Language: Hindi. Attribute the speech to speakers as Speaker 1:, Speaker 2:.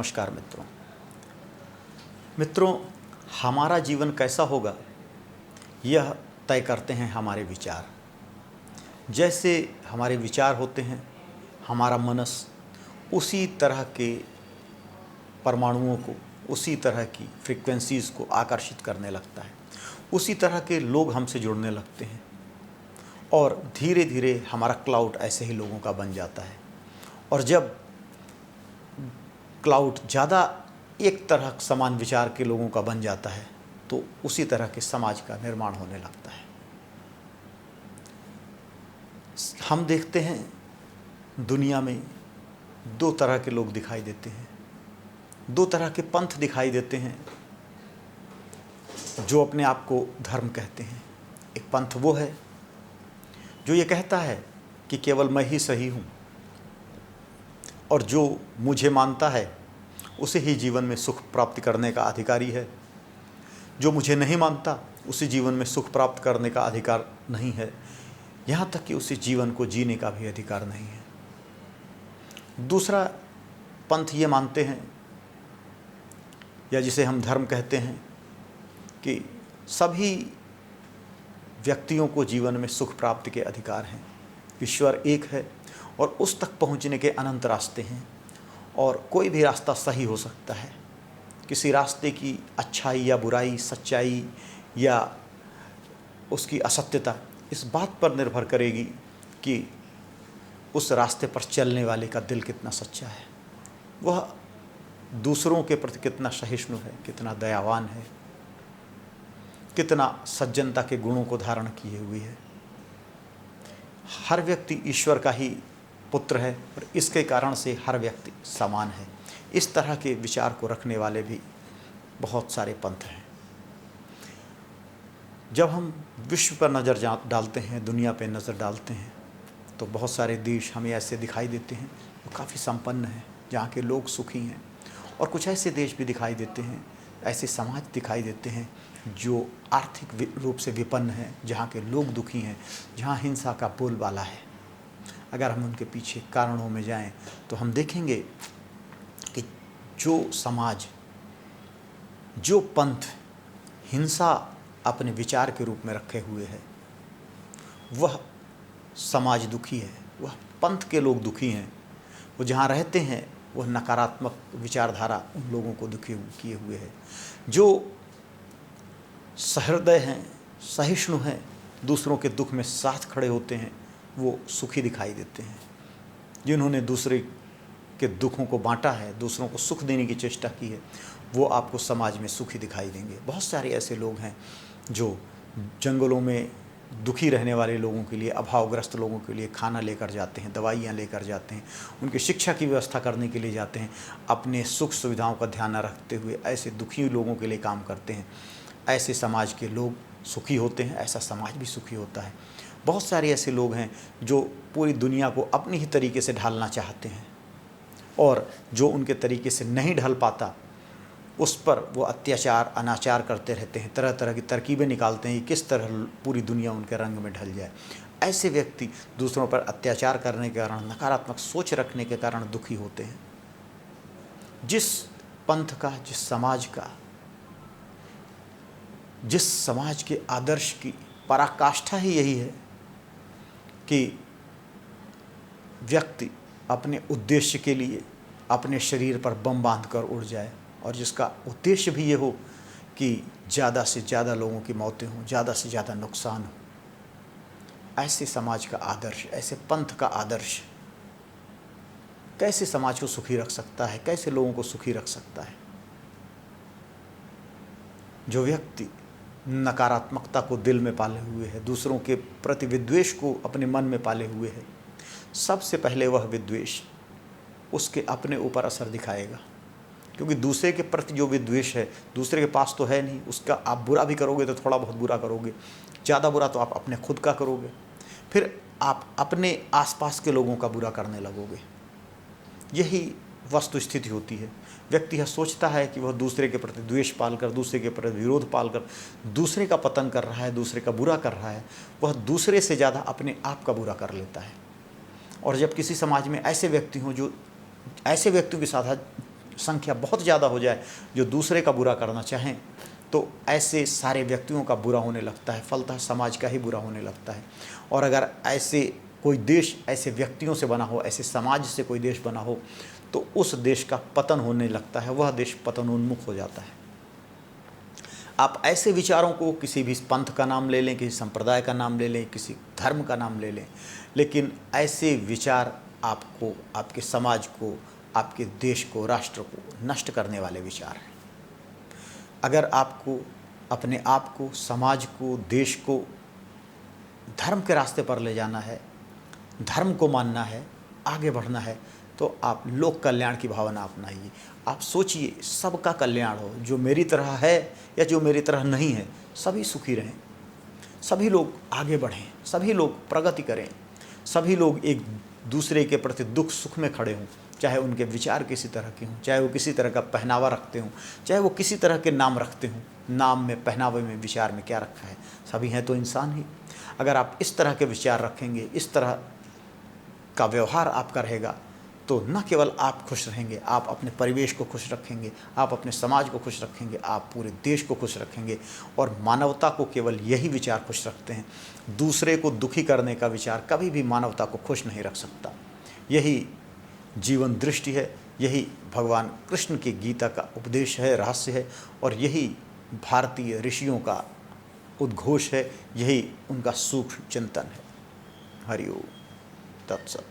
Speaker 1: नमस्कार मित्रों, हमारा जीवन कैसा होगा यह तय करते हैं हमारे विचार। जैसे हमारे विचार होते हैं, हमारा मनस उसी तरह के परमाणुओं को, उसी तरह की फ्रीक्वेंसीज़ को आकर्षित करने लगता है। उसी तरह के लोग हमसे जुड़ने लगते हैं और धीरे धीरे हमारा क्लाउड ऐसे ही लोगों का बन जाता है। और जब क्लाउड ज़्यादा एक तरह समान विचार के लोगों का बन जाता है तो उसी तरह के समाज का निर्माण होने लगता है। हम देखते हैं दुनिया में दो तरह के लोग दिखाई देते हैं, दो तरह के पंथ दिखाई देते हैं जो अपने आप को धर्म कहते हैं। एक पंथ वो है जो ये कहता है कि केवल मैं ही सही हूँ और जो मुझे मानता है उसे ही जीवन में सुख प्राप्त करने का अधिकारी है। जो मुझे नहीं मानता उसे जीवन में सुख प्राप्त करने का अधिकार नहीं है, यहाँ तक कि उसे जीवन को जीने का भी अधिकार नहीं है। दूसरा पंथ ये मानते हैं, या जिसे हम धर्म कहते हैं, कि सभी व्यक्तियों को जीवन में सुख प्राप्ति के अधिकार हैं। ईश्वर एक है और उस तक पहुँचने के अनंत रास्ते हैं और कोई भी रास्ता सही हो सकता है। किसी रास्ते की अच्छाई या बुराई, सच्चाई या उसकी असत्यता इस बात पर निर्भर करेगी कि उस रास्ते पर चलने वाले का दिल कितना सच्चा है, वह दूसरों के प्रति कितना सहिष्णु है, कितना दयावान है, कितना सज्जनता के गुणों को धारण किए हुए है। हर व्यक्ति ईश्वर का ही पुत्र है और इसके कारण से हर व्यक्ति समान है। इस तरह के विचार को रखने वाले भी बहुत सारे पंथ हैं। जब हम विश्व पर नज़र डालते हैं, दुनिया पर नज़र डालते हैं, तो बहुत सारे देश हमें ऐसे दिखाई देते हैं वो काफ़ी संपन्न हैं, जहाँ के लोग सुखी हैं। और कुछ ऐसे देश भी दिखाई देते हैं, ऐसे समाज दिखाई देते हैं जो आर्थिक रूप से विपन्न हैं, जहाँ के लोग दुखी हैं, जहाँ हिंसा का बोलबाला है। अगर हम उनके पीछे कारणों में जाएं तो हम देखेंगे कि जो समाज, जो पंथ हिंसा अपने विचार के रूप में रखे हुए है, वह समाज दुखी है, वह पंथ के लोग दुखी हैं। वो जहाँ रहते हैं वह नकारात्मक विचारधारा उन लोगों को दुखी किए हुए है। जो सहृदय हैं, सहिष्णु हैं, दूसरों के दुख में साथ खड़े होते हैं, वो सुखी दिखाई देते हैं। जिन्होंने दूसरे के दुखों को बांटा है, दूसरों को सुख देने की चेष्टा की है, वो आपको समाज में सुखी दिखाई देंगे। बहुत सारे ऐसे लोग हैं जो जंगलों में दुखी रहने वाले लोगों के लिए, अभावग्रस्त लोगों के लिए खाना लेकर जाते हैं, दवाइयाँ लेकर जाते हैं, उनकी शिक्षा की व्यवस्था करने के लिए जाते हैं, अपने सुख सुविधाओं का ध्यान न रखते हुए ऐसे दुखी लोगों के लिए काम करते हैं। ऐसे समाज के लोग सुखी होते हैं, ऐसा समाज भी सुखी होता है। बहुत सारे ऐसे लोग हैं जो पूरी दुनिया को अपने ही तरीके से ढालना चाहते हैं और जो उनके तरीके से नहीं ढल पाता उस पर वो अत्याचार, अनाचार करते रहते हैं, तरह तरह की तरकीबें निकालते हैं कि किस तरह पूरी दुनिया उनके रंग में ढल जाए। ऐसे व्यक्ति दूसरों पर अत्याचार करने के कारण, नकारात्मक सोच रखने के कारण दुखी होते हैं। जिस पंथ का, जिस समाज के आदर्श की पराकाष्ठा ही यही है कि व्यक्ति अपने उद्देश्य के लिए अपने शरीर पर बम बांधकर उड़ जाए और जिसका उद्देश्य भी ये हो कि ज़्यादा से ज़्यादा लोगों की मौतें हों, ज़्यादा से ज़्यादा नुकसान हो। ऐसे समाज का आदर्श, ऐसे पंथ का आदर्श कैसे समाज को सुखी रख सकता है, कैसे लोगों को सुखी रख सकता है? जो व्यक्ति नकारात्मकता को दिल में पाले हुए है, दूसरों के प्रति विद्वेष को अपने मन में पाले हुए है, सबसे पहले वह विद्वेष उसके अपने ऊपर असर दिखाएगा। क्योंकि दूसरे के प्रति जो विद्वेष है, दूसरे के पास तो है नहीं, उसका आप बुरा भी करोगे तो थोड़ा बहुत बुरा करोगे, ज़्यादा बुरा तो आप अपने खुद का करोगे, फिर आप अपने आसपास के लोगों का बुरा करने लगोगे। यही वस्तु स्थिति होती है। व्यक्ति यह सोचता है कि वह दूसरे के प्रति द्वेष पालकर, दूसरे के प्रति विरोध पालकर दूसरे का पतन कर रहा है, दूसरे का बुरा कर रहा है, वह दूसरे से ज़्यादा अपने आप का बुरा कर लेता है। और जब किसी समाज में ऐसे व्यक्ति हों जो ऐसे व्यक्तियों के साथ संख्या बहुत ज़्यादा हो जाए जो दूसरे का बुरा करना चाहें, तो ऐसे सारे व्यक्तियों का बुरा होने लगता है, फलतः समाज का ही बुरा होने लगता है। और अगर ऐसे कोई देश ऐसे व्यक्तियों से बना हो, ऐसे समाज से कोई देश बना हो, तो उस देश का पतन होने लगता है, वह देश पतनोन्मुख हो जाता है। आप ऐसे विचारों को, किसी भी पंथ का नाम ले लें, किसी संप्रदाय का नाम ले लें, किसी धर्म का नाम ले लें, लेकिन ऐसे विचार आपको, आपके समाज को, आपके देश को, राष्ट्र को नष्ट करने वाले विचार हैं। अगर आपको अपने आप को, समाज को, देश को धर्म के रास्ते पर ले जाना है, धर्म को मानना है, आगे बढ़ना है, तो आप लोक कल्याण की भावना अपनाइए। आप सोचिए सबका कल्याण हो, जो मेरी तरह है या जो मेरी तरह नहीं है, सभी सुखी रहें, सभी लोग आगे बढ़ें, सभी लोग प्रगति करें, सभी लोग एक दूसरे के प्रति दुख सुख में खड़े हों, चाहे उनके विचार किसी तरह के हों, चाहे वो किसी तरह का पहनावा रखते हों, चाहे वो किसी तरह के नाम रखते हों। नाम में, पहनावे में, विचार में क्या रखा है? सभी हैं तो इंसान ही। अगर आप इस तरह के विचार रखेंगे, इस तरह का व्यवहार आपका रहेगा, तो न केवल आप खुश रहेंगे, आप अपने परिवेश को खुश रखेंगे, आप अपने समाज को खुश रखेंगे, आप पूरे देश को खुश रखेंगे। और मानवता को केवल यही विचार खुश रखते हैं। दूसरे को दुखी करने का विचार कभी भी मानवता को खुश नहीं रख सकता। यही जीवन दृष्टि है, यही भगवान कृष्ण की गीता का उपदेश है, रहस्य है, और यही भारतीय ऋषियों का उद्घोष है, यही उनका सूक्ष्म चिंतन है। हरि ओम तत्सत।